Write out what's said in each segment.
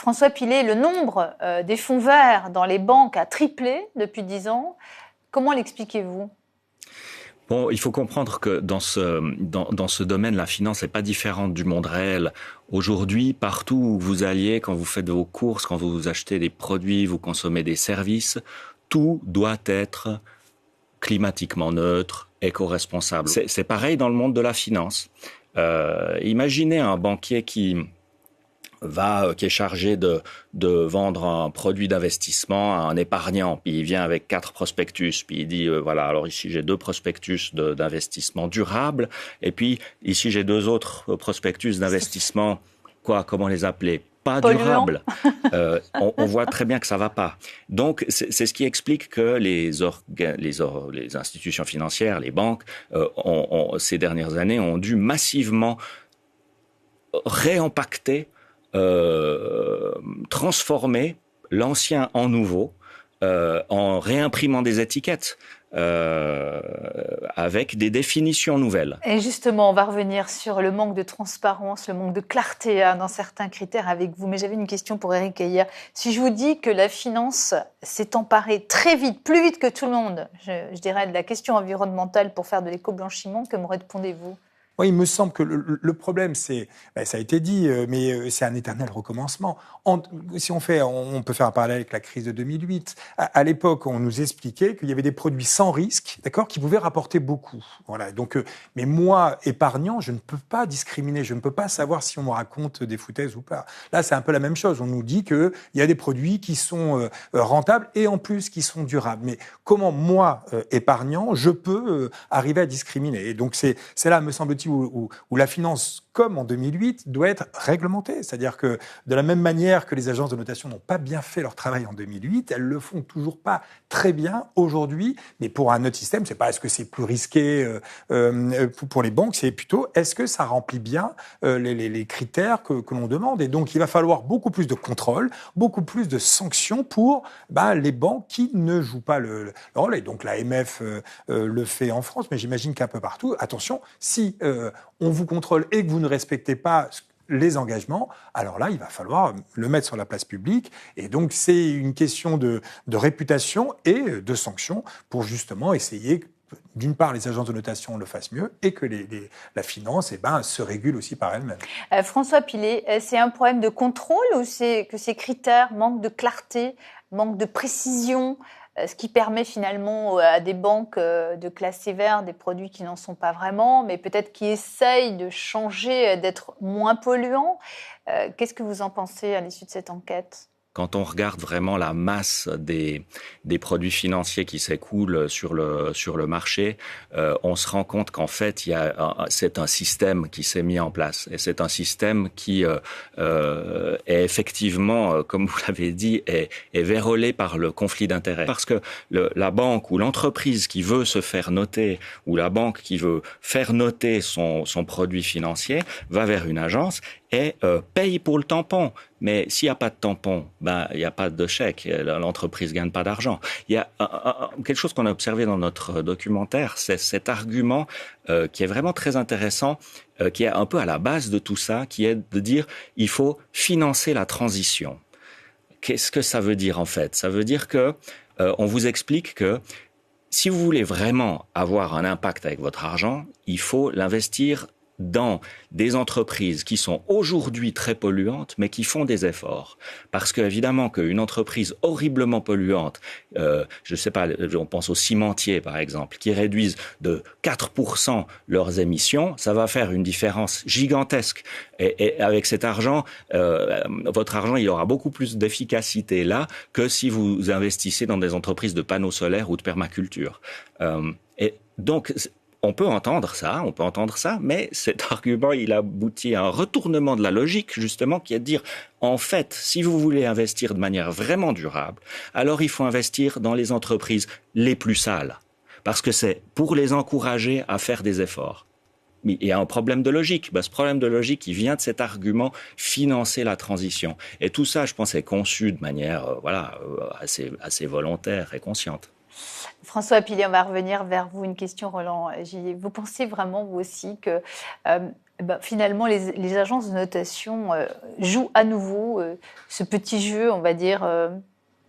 François Pillet, le nombre des fonds verts dans les banques a triplé depuis 10 ans. Comment l'expliquez-vous ? Bon, il faut comprendre que dans ce domaine, la finance n'est pas différente du monde réel. Aujourd'hui, partout où vous alliez, quand vous faites vos courses, quand vous achetez des produits, vous consommez des services, tout doit être climatiquement neutre, éco-responsable. C'est pareil dans le monde de la finance. Imaginez un banquier qui est chargé de vendre un produit d'investissement à un épargnant, puis il vient avec 4 prospectus, puis il dit voilà, alors ici j'ai 2 prospectus d'investissement durable, et puis ici j'ai 2 autres prospectus d'investissement, comment les appeler ? Pas durable. On voit très bien que ça va pas. Donc c'est ce qui explique que les institutions financières, les banques, ces dernières années ont dû massivement réimpacter, transformer l'ancien en nouveau, en réimprimant des étiquettes, avec des définitions nouvelles. Et justement, on va revenir sur le manque de transparence, le manque de clarté dans certains critères avec vous. Mais j'avais une question pour Éric Heyer. Si je vous dis que la finance s'est emparée très vite, plus vite que tout le monde, je dirais, de la question environnementale pour faire de l'éco-blanchiment, que me répondez-vous ? Oui, il me semble que le problème, ça a été dit, mais c'est un éternel recommencement. Si on peut faire un parallèle avec la crise de 2008. À l'époque, on nous expliquait qu'il y avait des produits sans risque, d'accord, qui pouvaient rapporter beaucoup. Voilà. Donc, mais moi, épargnant, je ne peux pas discriminer, je ne peux pas savoir si on me raconte des foutaises ou pas. Là, c'est un peu la même chose. On nous dit qu'il y a des produits qui sont rentables et en plus qui sont durables. Mais comment moi, épargnant, je peux arriver à discriminer ? Et donc, c'est là, me semble-t-il, où la finance, comme en 2008, doit être réglementée. C'est-à-dire que de la même manière que les agences de notation n'ont pas bien fait leur travail en 2008, elles le font toujours pas très bien aujourd'hui. Mais pour un autre système, c'est pas est-ce que c'est plus risqué pour les banques, c'est plutôt est-ce que ça remplit bien les critères que l'on demande. Et donc il va falloir beaucoup plus de contrôle, beaucoup plus de sanctions pour les banques qui ne jouent pas le rôle. Et donc l'AMF le fait en France, mais j'imagine qu'un peu partout. Attention, si on vous contrôle et que vous ne respectez pas les engagements, alors là, il va falloir le mettre sur la place publique. Et donc, c'est une question de réputation et de sanctions pour justement essayer, d'une part, les agences de notation le fassent mieux et que la finance se régule aussi par elle-même. François Pillet, c'est un problème de contrôle ou c'est que ces critères manquent de clarté, manquent de précision, ce qui permet finalement à des banques de classer vert des produits qui n'en sont pas vraiment, mais peut-être qui essayent de changer, d'être moins polluants. Qu'est-ce que vous en pensez à l'issue de cette enquête ? Quand on regarde vraiment la masse des produits financiers qui s'écoulent sur le marché, on se rend compte qu'en fait, c'est un système qui s'est mis en place. Et c'est un système qui est effectivement, comme vous l'avez dit, est vérolé par le conflit d'intérêts. Parce que la banque ou l'entreprise qui veut se faire noter, ou la banque qui veut faire noter son produit financier, va vers une agence et paye pour le tampon. Mais s'il n'y a pas de tampon, il n'y a pas de chèque. L'entreprise gagne pas d'argent. Il y a quelque chose qu'on a observé dans notre documentaire, c'est cet argument qui est vraiment très intéressant, qui est un peu à la base de tout ça, qui est de dire il faut financer la transition. Qu'est-ce que ça veut dire en fait ? Ça veut dire que on vous explique que si vous voulez vraiment avoir un impact avec votre argent, il faut l'investir dans des entreprises qui sont aujourd'hui très polluantes, mais qui font des efforts. Parce que évidemment qu'une entreprise horriblement polluante, je sais pas, on pense aux cimentiers par exemple, qui réduisent de 4% leurs émissions, ça va faire une différence gigantesque. Et avec cet argent, votre argent, il aura beaucoup plus d'efficacité là que si vous investissez dans des entreprises de panneaux solaires ou de permaculture. Et donc on peut entendre ça, mais cet argument, il aboutit à un retournement de la logique, justement, qui est de dire, en fait, si vous voulez investir de manière vraiment durable, alors il faut investir dans les entreprises les plus sales. Parce que c'est pour les encourager à faire des efforts. Mais il y a un problème de logique. Ce problème de logique, il vient de cet argument financer la transition. Et tout ça, je pense, est conçu de manière, assez volontaire et consciente. François Pillet, on va revenir vers vous. Une question, Roland Gillet. Vous pensez vraiment, vous aussi, que Finalement, les agences de notation jouent à nouveau ce petit jeu, on va dire,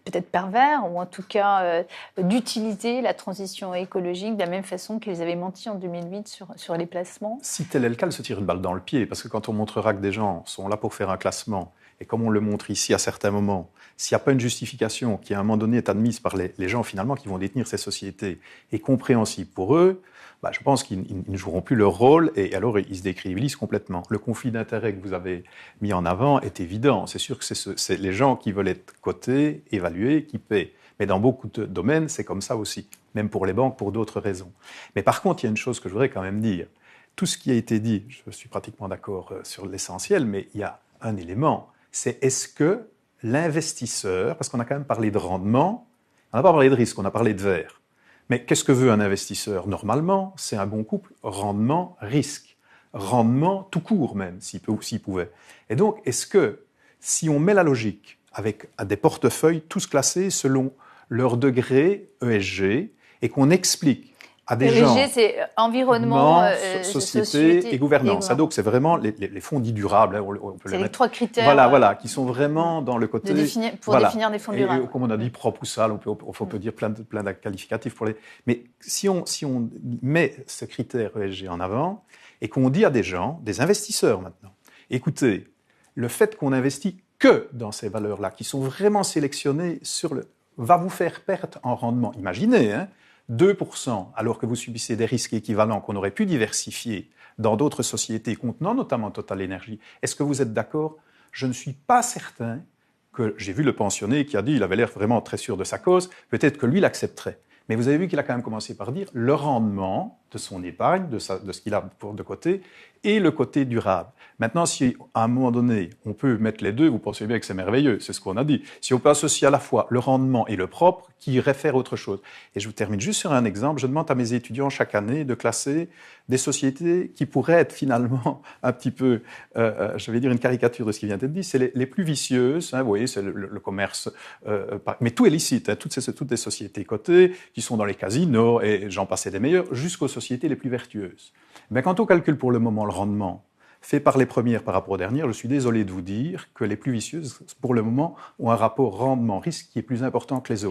peut-être pervers, ou en tout cas d'utiliser la transition écologique de la même façon qu'ils avaient menti en 2008 sur les placements. Si tel est le cas, elle se tire une balle dans le pied, parce que quand on montrera que des gens sont là pour faire un classement, et comme on le montre ici à certains moments, s'il n'y a pas une justification qui à un moment donné est admise par les gens finalement qui vont détenir ces sociétés et compréhensible pour eux, je pense qu'ils ne joueront plus leur rôle et alors ils se décrédibilisent complètement. Le conflit d'intérêts que vous avez mis en avant est évident. C'est sûr que c'est les gens qui veulent être cotés, évalués, qui paient. Mais dans beaucoup de domaines, c'est comme ça aussi, même pour les banques, pour d'autres raisons. Mais par contre, il y a une chose que je voudrais quand même dire. Tout ce qui a été dit, je suis pratiquement d'accord sur l'essentiel, mais il y a un élément, c'est est-ce que l'investisseur, parce qu'on a quand même parlé de rendement, on n'a pas parlé de risque, on a parlé de vert. Mais qu'est-ce que veut un investisseur? Normalement, c'est un bon couple rendement-risque. Rendement tout court même, s'il pouvait. Et donc, est-ce que, si on met la logique avec des portefeuilles tous classés selon leur degré ESG et qu'on explique à des gens... ESG, c'est environnement, société et gouvernance. Donc, c'est vraiment les fonds dits durables. Hein, on peut c'est les trois critères. Voilà, qui sont vraiment dans le côté... définir des fonds durables. Et, comme on a dit, propre ou sale, on peut dire plein de qualificatifs pour les... Mais si on met ce critère ESG en avant et qu'on dit à des gens, des investisseurs maintenant, écoutez, le fait qu'on investit que dans ces valeurs-là, qui sont vraiment sélectionnées va vous faire perdre en rendement. Imaginez, 2%, alors que vous subissez des risques équivalents qu'on aurait pu diversifier dans d'autres sociétés contenant notamment Total Energy. Est-ce que vous êtes d'accord? Je ne suis pas certain que... J'ai vu le pensionné qui a dit, il avait l'air vraiment très sûr de sa cause, peut-être que lui l'accepterait. Mais vous avez vu qu'il a quand même commencé par dire le rendement de son épargne, de ce qu'il a de côté, et le côté durable. Maintenant, si à un moment donné, on peut mettre les deux, vous pensez bien que c'est merveilleux, c'est ce qu'on a dit. Si on peut associer à la fois le rendement et le propre, qui réfère à autre chose. Et je vous termine juste sur un exemple. Je demande à mes étudiants chaque année de classer des sociétés qui pourraient être finalement un petit peu, je vais dire une caricature de ce qui vient d'être dit, c'est les plus vicieuses. Vous voyez, c'est le commerce, mais tout est licite. Toutes des sociétés cotées qui sont dans les casinos, et j'en passais des meilleurs, jusqu'aux sociétés les plus vertueuses. Mais quand on calcule pour le moment le rendement fait par les premières par rapport aux dernières, je suis désolé de vous dire que les plus vicieuses, pour le moment, ont un rapport rendement-risque qui est plus important que les autres.